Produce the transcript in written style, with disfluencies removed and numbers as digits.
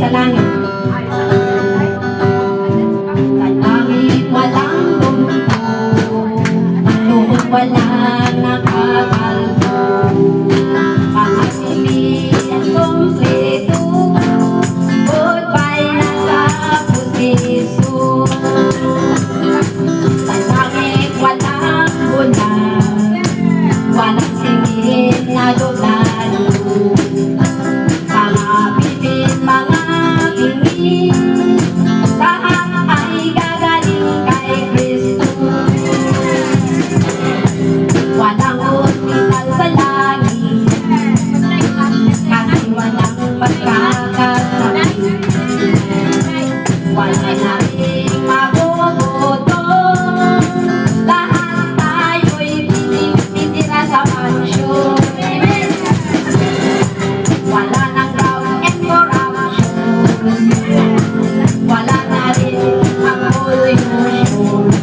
sa langit. Sa langit walang bumpo, tuhod walang nakakalbo. Pangasibihan kompleto, goodbye na sa pusiso. Sa langit walang bulan, walang singit na lulalo. Mga bibig, mga tingin, lahat ay gagaling kay Kristo. Walang hospital sa langit, kasi walang pagkakasakit. Wala na rin magugutom, lahat tayo'y titira sa mansyon. Wala nang ground and corruption, wala na rin ang pollution.